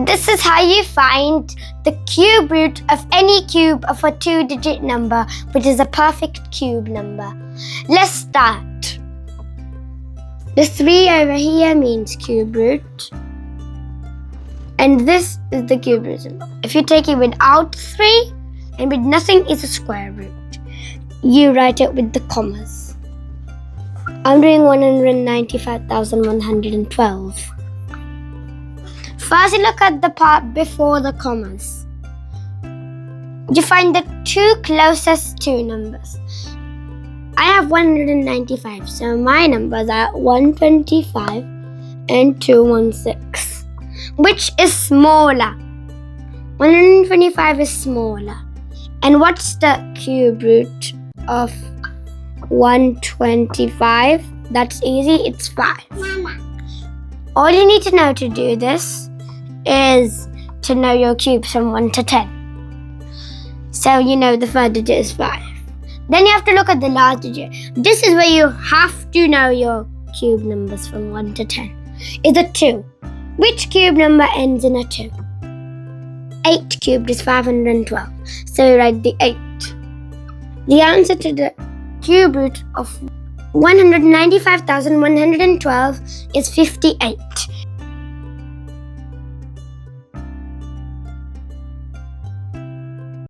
This is how you find the cube root of any cube of a 2-digit number, which is a perfect cube number. Let's start. The 3 over here means cube root. And this is the cube root symbol. If you take it without 3 and with nothing, it's a square root. You write it with the commas. I'm doing 195,112. First, you look at the part before the commas. You find the 2 closest to numbers. I have 195, so my numbers are 125 and 216. Which is smaller? 125 is smaller. And what's the cube root of 125? That's easy, it's 5. Mama. All you need to know to do this is to know your cubes from 1 to 10. So you know the first digit is 5. Then you have to look at the last digit. This is where you have to know your cube numbers from 1 to 10. It's a 2. Which cube number ends in a 2? 8 cubed is 512. So you write the 8. The answer to the cube root of 195,112 is 58.